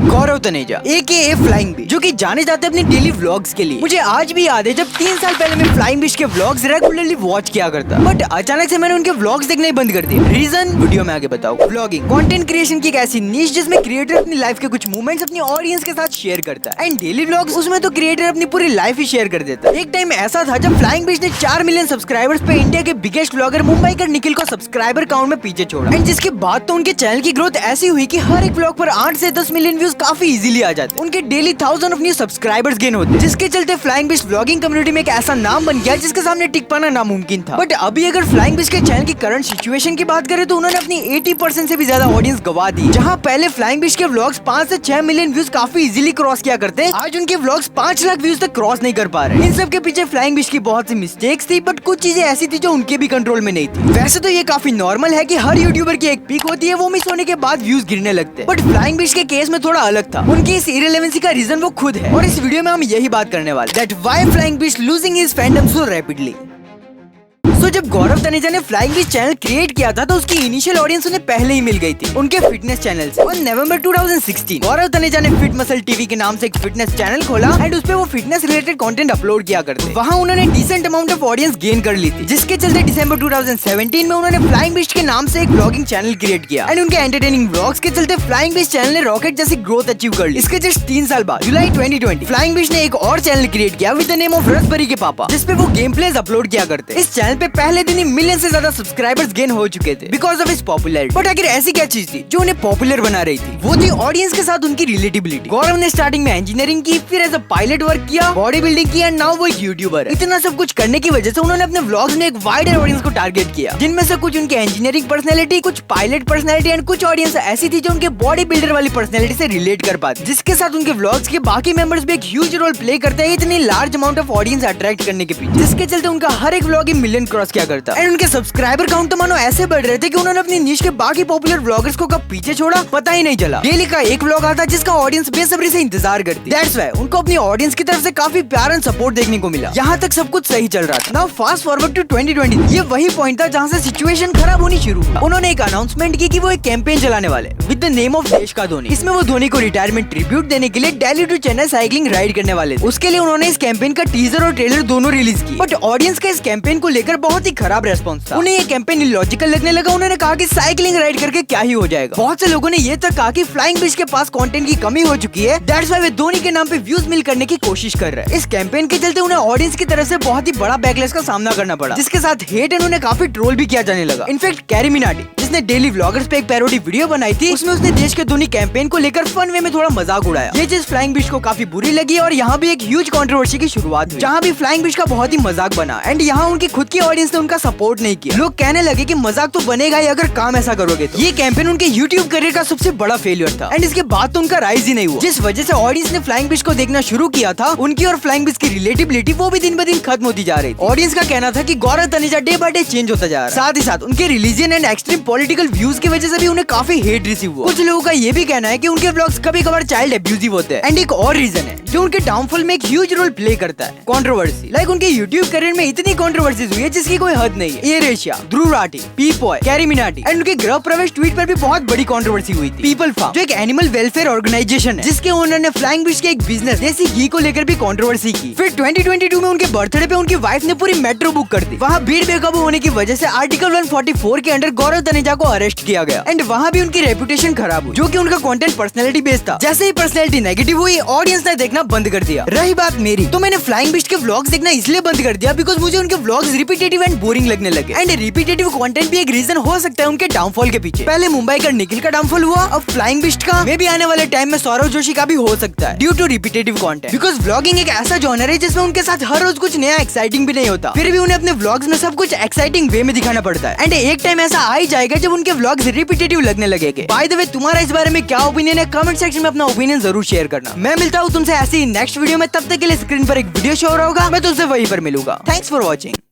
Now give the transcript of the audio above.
गौरव Taneja AKA flying बिश, जो कि जाने जाते अपने डेली व्लॉग्स के लिए। मुझे आज भी याद है जब 3 साल पहले मैं फ्लाइंग बिश के व्लॉग्स रेगुलरली वॉच किया करता, बट अचानक से मैंने उनके व्लॉग्स देखने ही बंद कर दिया। रीजन वीडियो में आगे बताऊं। व्लॉगिंग कंटेंट क्रिएशन की एक ऐसी नीश जिसमें क्रिएटर अपनी लाइफ के कुछ मोमेंट्स अपनी ऑडियंस के साथ शेयर करता है, एंड डेली व्लॉग्स उसमें तो क्रिएटर अपनी पूरी लाइफ ही शेयर कर देता है। एक टाइम ऐसा था जब फ्लाइंग बिश ने 4 मिलियन सब्सक्राइबर्स पे इंडिया के बिगेस्ट व्लॉगर मुंबईकर निखिल को सब्सक्राइबर काउंट में पीछे छोड़ा, एंड जिसके बाद तो उनके चैनल की ग्रोथ ऐसी हुई कि हर एक व्लॉग पर 8 से 10 मिलियन व्यूज काफी इजीली आ जाते। उनके daily 1000 of new subscribers gain होते, जिसके चलते फ्लाइंग बिश व्लॉगिंग कम्युनिटी में एक ऐसा नाम बन गया जिसके सामने टिक पाना नामुमकिन था। बट अभी अगर फ्लाइंग बिश के चैनल की करंट सिचुएशन की बात करें तो उन्होंने अपनी 80% से भी ज्यादा ऑडियंस गवा दी। जहां पहले फ्लाइंग बिश के व्लॉग्स 5 से 6 मिलियन व्यूज काफी इजीली क्रॉस किया करते, आज उनके व्लॉग्स 5 लाख व्यूज तक क्रॉस नहीं कर पा रहे। इन सब के पीछे फ्लाइंग बिश की बहुत सी मिस्टेक्स थी, बट कुछ चीजें ऐसी थी जो उनके भी कंट्रोल में नहीं थी। वैसे तो ये काफी नॉर्मल है कि हर यूट्यूबर की एक पीक होती है, वो मिस होने के बाद व्यूज गिरने लगते हैं, बट फ्लाइंग बिश के केस में थोड़ा अलग था। उनकी इस इररिलेवेंसी का रीजन वो खुद है, और इस वीडियो में हम यही बात करने वाले, दैट व्हाई फ्लाइंग बिश losing his fandom so rapidly. तो जब गौरव तनेजा ने फ्लाइंग बिश चैनल क्रिएट किया था तो उसकी इनिशियल ऑडियंस उन्हें पहले ही मिल गई थी उनके फिटनेस चैनल से। और नवंबर 2016 गौरव तनेजा ने फिट मसल टीवी के नाम से एक फिटनेस चैनल खोला, एंड उसपे वो फिटनेस रिलेटेड कंटेंट अपलोड किया करते। वहाँ उन्होंने decent amount of audience gain कर ली थी, जिसके चलते दिसंबर 2017 में उन्होंने फ्लाइंग बिश के नाम से एक व्लॉगिंग चैनल क्रिएट किया, एंड उनके एंटरटेनिंग व्लॉग्स के चलते फ्लाइंग बिश चैनल ने रॉकेट जैसी ग्रोथ अचीव कर ली। इसके जस्ट 3 साल बाद जुलाई 2020 फ्लाइंग बिश ने एक और चैनल क्रिएट किया with the name of raspberry के पापा, जिसपे वो गेम प्लेज अपलोड किया करते। इस चैनल पे पहले दिन ही मिलियन से ज्यादा सब्सक्राइबर्स गेन हो चुके थे बिकॉज ऑफ इस पॉपुलैरिटी। बट आखिर ऐसी क्या चीज थी जो उन्हें पॉपुलर बना रही थी? वो थी ऑडियंस के साथ उनकी रिलेटेबिलिटी। गौरव ने स्टार्टिंग में इंजीनियरिंग की, फिर एज अ पायलट वर्क किया, बॉडी बिल्डिंग किया, एंड नाउ वो एक यूट्यूबर है। इतना सब कुछ करने की वजह से उन्होंने अपने व्लॉग्स में एक वाइडर ऑडियंस को टारगेट किया, जिनमें से कुछ उनके इंजीनियरिंग पर्सनैलिटी, कुछ पायलट पर्सनैलिटी, एंड कुछ ऑडियंस ऐसी थी जो उनके बॉडी बिल्डर वाली पर्सनैलिटी से रिलेट कर पाती, जिसके साथ उनके व्लॉग्स के बाकी मेंबर्स भी एक ह्यूज रोल प्ले करते हैं इतनी large amount of audience attract करने के पीछे, जिसके चलते उनका हर एक व्लॉग मिलियन क्रॉस किया करता, एंड उनके सब्सक्राइबर काउंट तो मानो ऐसे बढ़ रहे थे कि उन्होंने अपनी नीश के बाकी पॉपुलर व्लॉगर्स को कब पीछे छोड़ा पता ही नहीं चला। डेली का एक व्लॉग आता जिसका ऑडियंस बेसब्री से इंतजार करती। दैट्स व्हाई उनको अपनी ऑडियंस की तरफ से काफी प्यार एंड सपोर्ट देखने को मिला। यहाँ तक सब कुछ सही चल रहा था। नाउ फास्ट फॉरवर्ड टू 2020, ये वही पॉइंट था जहाँ से सिचुएशन खराब होनी शुरू हुई। उन्होंने एक अनाउंसमेंट की कि वो एक कैंपेन चलाने वाले विद द नेम ऑफ देश का धोनी। इसमें वो धोनी को रिटायरमेंट ट्रिब्यूट देने के लिए Delhi to Chennai cycling ride करने वाले थे। उसके लिए उन्होंने इस कैंपेन का टीजर और ट्रेलर दोनों रिलीज की, बट ऑडियंस का इस कैंपेन को लेकर बहुत ही खराब रेस्पॉन्स था। उन्हें ये कैंपेन इलॉजिकल लगने लगा। उन्होंने कहा कि साइकिलिंग राइड करके क्या ही हो जाएगा। बहुत से लोगों ने ये तक कहा कि फ्लाइंग बिश के पास कंटेंट की कमी हो चुकी है, दैट्स व्हाई वे धोनी के नाम पे व्यूज मिल करने की कोशिश कर रहे हैं। इस कैंपेन के चलते उन्हें ऑडियंस की तरफ से बहुत ही बड़ा बैकलैश का सामना करना पड़ा, जिसके साथ हेट एंड उन्हें काफी ट्रोल भी किया जाने लगा। इनफैक्ट कैरी मिनाटी, जिसने डेली व्लॉगर्स पे एक पैरोडी वीडियो बनाई थी, उसमें उसने देश के धोनी कैंपेन को लेकर फन वे में थोड़ा मजाक उड़ाया। ये चीज फ्लाइंग बिश को काफी बुरी लगी और यहाँ भी एक ह्यूज कंट्रोवर्सी की शुरुआत हुई, जहाँ भी फ्लाइंग बिश का बहुत ही मजाक बना, एंड यहाँ उनकी खुद की ऑडियंस ने उनका सपोर्ट नहीं किया। लोग कहने लगे कि मजाक तो बनेगा ही अगर काम ऐसा करोगे तो। ये कैंपेन उनके YouTube करियर का सबसे बड़ा फेलियर था, एंड इसके बाद तो उनका राइज ही नहीं हुआ, जिस वजह से ऑडियंस ने फ्लाइंग बिश को देखना शुरू किया था। उनकी और फ्लाइंग बिश की रिलेटेबिलिटी वो भी दिन ब दिन खत्म होती जा रही थी। ऑडियंस का कहना था कि Gaurav Taneja day by day change होता जा रहा है। साथ ही साथ उनके religion and extreme political views की वजह से भी उन्हें काफी हेट रिसीव हुआ। कुछ लोगों का ये भी कहना है कि उनके व्लॉग्स कभी कभार चाइल्ड अब्यूजिव होते हैं, एंड एक और रीजन है जो उनके डाउनफॉल में एक ह्यूज रोल प्ले करता है, कंट्रोवर्सी। लाइक उनके YouTube करियर में इतनी कंट्रोवर्सीज हुई है जिसकी कोई हद नहीं है। एयरेशिया, ध्रुव राठी, पीपॉय, कैरी मिनाटी, एंड उनके गृह प्रवेश ट्वीट पर भी बहुत बड़ी कंट्रोवर्सी हुई थी। पीपल फार्म, जो एक एनिमल वेलफेयर ऑर्गेनाइजेशन है, जिसके ओनर ने फ्लाइंग बिश के एक बिजनेस देसी घी को लेकर भी कंट्रोवर्सी की। फिर 2022 में उनके बर्थडे पे उनकी वाइफ ने पूरी मेट्रो बुक कर दी। वहाँ भीड़ बेकाबू होने की वजह से आर्टिकल 144 के अंडर गौरव तनेजा को अरेस्ट किया गया, एंड वहाँ भी उनकी रेपुटेशन खराब हुई, जो कि उनका कंटेंट पर्सनैलिटी बेस्ड था। जैसे ही पर्सनैलिटी नेगेटिव हुई, ऑडियंस ने देखना बंद कर दिया। रही बात मेरी, तो मैंने फ्लाइंग बिश के व्लॉग्स देखना इसलिए बंद कर दिया बिकॉज मुझे उनके व्लॉग्स रिपीटेटिव एंड बोरिंग लगने लगे, एंड रिपीटेटिव कंटेंट भी एक रीजन हो सकता है उनके डाउनफॉल के पीछे। पहले मुंबई का निखिल का डाउनफॉल हुआ, अब फ्लाइंग बिश का मे भी आने वाले टाइम में सौरव जोशी का भी हो सकता है due to repetitive content. Because vlogging एक ऐसा जॉनर है जिसमें उनके साथ हर रोज कुछ नया एक्साइटिंग भी नहीं होता, फिर भी उन्हें अपने व्लॉग्स में सब कुछ एक्साइटिंग वे में दिखाना पड़ता है, एंड एक टाइम ऐसा आ ही जाएगा जब उनके व्लॉग्स रिपीटेटिव लगने लगेंगे। बाय द वे, तुम्हारा इस बारे में क्या ओपिनियन है? कमेंट सेक्शन में अपना ओपिनियन जरूर शेयर करना। मैं मिलता हूँ तुमसे ऐसी नेक्स्ट वीडियो में, तब तक के लिए स्क्रीन पर एक वीडियो शो हो रहा होगा, मैं तुमसे वहीं पर मिलूंगा। Thanks for watching.